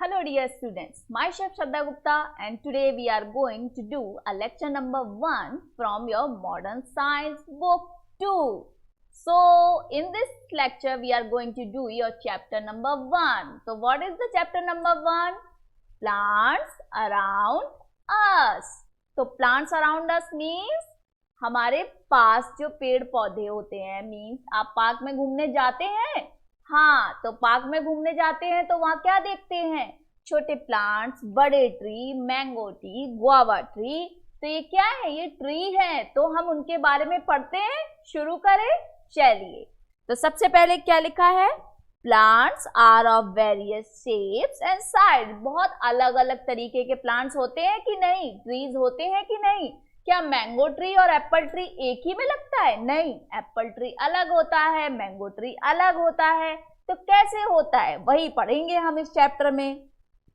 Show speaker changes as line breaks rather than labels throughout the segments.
Hello dear students, myself Shraddha Gupta and today we are going to do a lecture number 1 from your Modern Science book 2. So in this lecture we are going to do your chapter number 1. So what is the chapter number 1? Plants around us. So plants around us means हमारे पास जो पेड़ पौधे होते हैं, means आप park में घूमने जाते हैं, हाँ तो पार्क में घूमने जाते हैं तो वहां क्या देखते हैं? छोटे प्लांट्स, बड़े tree, mango tree, guava tree. तो ये क्या है? ये ट्री है, तो हम उनके बारे में पढ़ते हैं। शुरू करें, चलिए। तो सबसे पहले क्या लिखा है? Plants are of various shapes and size. बहुत अलग अलग तरीके के प्लांट्स होते हैं कि नहीं? ट्रीज होते हैं कि नहीं? क्या मैंगो ट्री और एप्पल ट्री एक ही में लगता है? नहीं, एप्पल ट्री अलग होता है, मैंगो ट्री अलग होता है। तो कैसे होता है वही पढ़ेंगे हम इस चैप्टर में।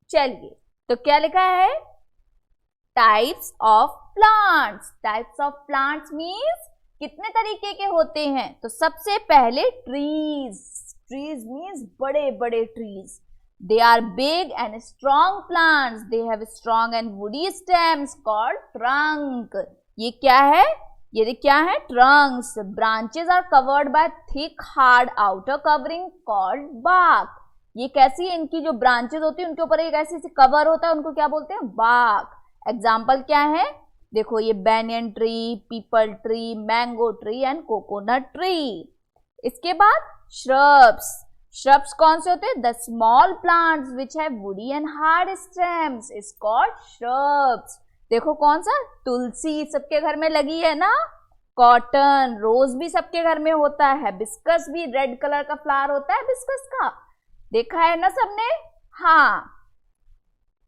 चलिए, तो क्या लिखा है? Types of plants. Types of plants means कितने तरीके के होते हैं? तो सबसे पहले ट्रीज। ट्रीज मीन्स बड़े बड़े trees. They are big and strong plants. They have strong and woody stems called trunk. ये क्या है? ये क्या है? Trunks. Branches are covered by thick hard outer covering called bark. ये कैसी है? इनकी जो branches होती है उनके ऊपर एक ऐसी कवर होता है, उनको क्या बोलते हैं? bark. Example क्या है? देखो ये banyan tree, people tree, mango tree and coconut tree. इसके बाद shrubs. Shrubs कौन से होते हैं? The small plants which have woody and hard stems is called shrubs. देखो कौन सा? तुलसी सबके घर में लगी है ना, कॉटन, रोज भी सबके घर में होता है, हिबिस्कस भी रेड कलर का फ्लावर होता है हिबिस्कस का, देखा है ना सबने? हाँ।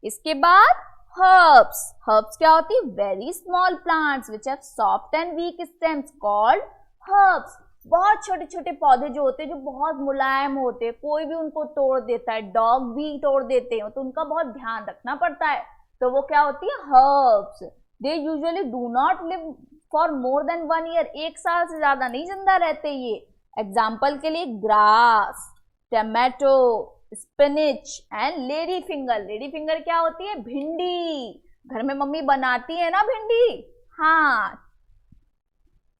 इसके बाद herbs. Herbs क्या होती है? Very small plants which have soft and weak stems called herbs. बहुत छोटे छोटे पौधे जो होते हैं, जो बहुत मुलायम होते हैं, कोई भी उनको तोड़ देता है, डॉग भी तोड़ देते हैं, तो उनका बहुत ध्यान रखना पड़ता है। तो वो क्या होती है? Herbs. They usually do not live for more than 1 year. 1 साल से ज्यादा नहीं जिंदा रहते ये। एग्जाम्पल के लिए grass, tomato, spinach and lady finger. Lady finger क्या होती है? भिंडी। घर में मम्मी बनाती है ना भिंडी, हाँ।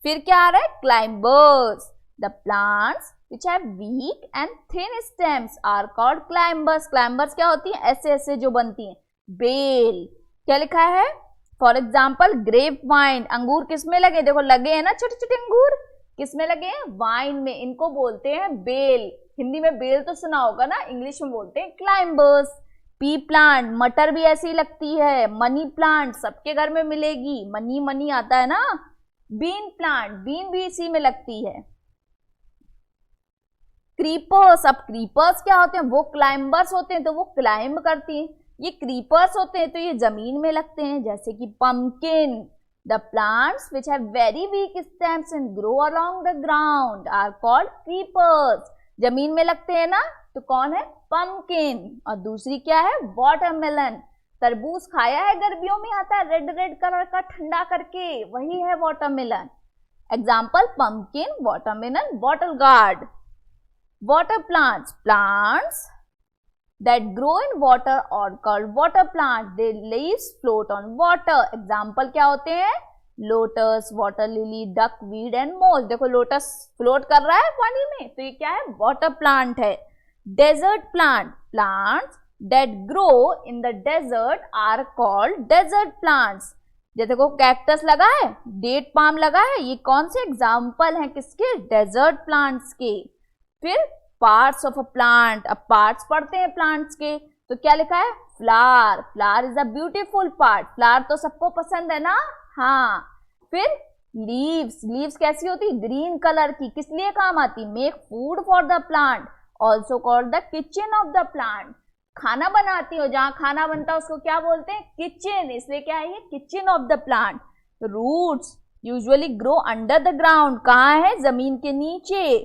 फिर क्या आ रहा है? Climbers. The plants which have weak and thin stems are called climbers. Climbers क्या होती हैं? ऐसे ऐसे जो बनती हैं। बेल। क्या लिखा है? For example grape vine. अंगूर किस में लगे? देखो लगे हैं ना छोटे छोटे अंगूर, किस में लगे हैं? वाइन में। इनको बोलते हैं बेल। हिंदी में बेल तो सुना होगा ना, इंग्लिश में बोलते हैं क्लाइंबर्स। पी प्लांट, मटर भी ऐसी लगती है। मनी प्लांट सबके घर में मिलेगी, मनी मनी आता है ना। बीन प्लांट, बीन भी इसी में लगती है। क्रीपर्स। अब क्रीपर्स क्या होते हैं? वो क्लाइंबर्स होते हैं, तो वो क्लाइंब करती हैं। ये क्रीपर्स होते हैं तो ये जमीन में लगते हैं, जैसे कि pumpkin. The plants which have very weak stems and grow along the ground are called creepers. जमीन में लगते हैं ना, तो कौन है? पंपकिन। और दूसरी क्या है? वाटरमेलन। तरबूज खाया है? गर्मियों में आता है रेड रेड कलर का, ठंडा करके, वही है watermelon. Example pumpkin, watermelon, bottle gourd. Water plants, plants that grow in water और called water plant. They leaves float on water. Example क्या होते हैं? Lotus, water lily, duck weed and moles. देखो लोटस फ्लोट कर रहा है पानी में, तो ये क्या है? वाटर प्लांट है। Desert plant, plants that grow in the desert are called desert plants. जैसे देखो कैक्टस लगा है, डेट पाम लगा है, ये कौन से एग्जाम्पल हैं? किसके? डेजर्ट प्लांट्स के। फिर पार्ट्स ऑफ अ प्लांट। अब पार्ट्स पढ़ते हैं प्लांट्स के, तो क्या लिखा है? Flower. Flower is a beautiful part. Flower तो सबको पसंद है ना, हाँ। फिर लीव्स। लीव्स कैसी होती? ग्रीन कलर की। किस लिए काम आती? Make food for the plant, also called the kitchen of the plant. खाना बनाती हो, जहां खाना बनता है उसको क्या बोलते हैं? किचन। इसलिए क्या है? ये kitchen of the plant. Roots usually grow under the ground. कहाँ है? जमीन के नीचे।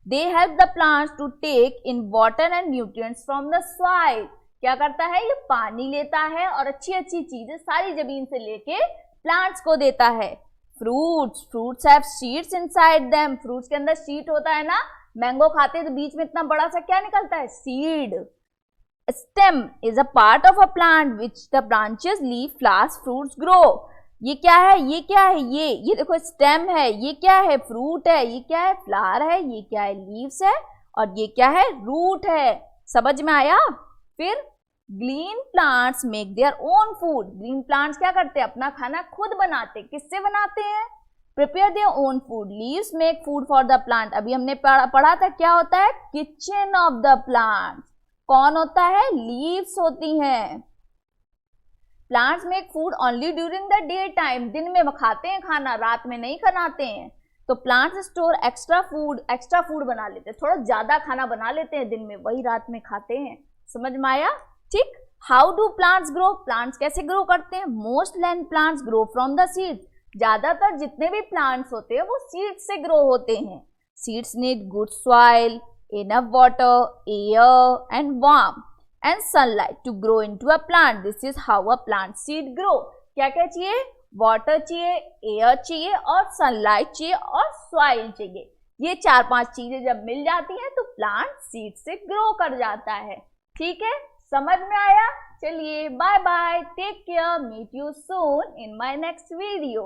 They help the plants to take in water and nutrients from the soil. क्या करता है? ये पानी लेता है और अच्छी अच्छी चीजें सारी जमीन से लेके प्लांट्स को देता है। Fruits, fruits have seeds inside them. Fruits के अंदर सीड होता है ना, मैंगो खाते हैं तो बीच में इतना बड़ा सा क्या निकलता है? Seed. Stem is a part of a plant which the branches, leaf, flowers, fruits grow. ये क्या है, ये क्या है, ये देखो स्टेम है, ये क्या है, फ्रूट है, ये क्या है, फ्लावर है, ये क्या है, लीव्स है, और ये क्या है, रूट है. समझ में आया. फिर green plants make their own food. Green plants क्या करते हैं, अपना खाना खुद बनाते. किससे बनाते हैं, prepare their own food. Leaves make food for the plant. अभी हमने पढ़ा था क्या होता है, किचन ऑफ द प्लांट. कौन होता है, लीव्स होती हैं. Plants make food only during the day time. दिन में खाते हैं खाना, रात में नहीं बनाते हैं. तो प्लांट्स स्टोर एक्स्ट्रा फूड बना लेते हैं, थोड़ा ज्यादा खाना बना लेते हैं दिन में, वही रात में खाते हैं. समझ में आया. ठीक. How do plants grow. Plants कैसे ग्रो करते हैं. Most land plants grow from the seeds. ज्यादातर जितने भी प्लांट्स होते हैं वो सीड्स से ग्रो होते हैं. Seeds need good soil, enough water, air and warm and sunlight to grow into a plant. This is how a plant seed grow. क्या क्या चाहिए, वाटर चाहिए, एयर चाहिए, और सनलाइट चाहिए, और सॉइल चाहिए. ये 4-5 चीजें जब मिल जाती हैं तो प्लांट सीड से ग्रो कर जाता है. ठीक है, समझ में आया. चलिए bye bye, take care, meet you soon in my next video.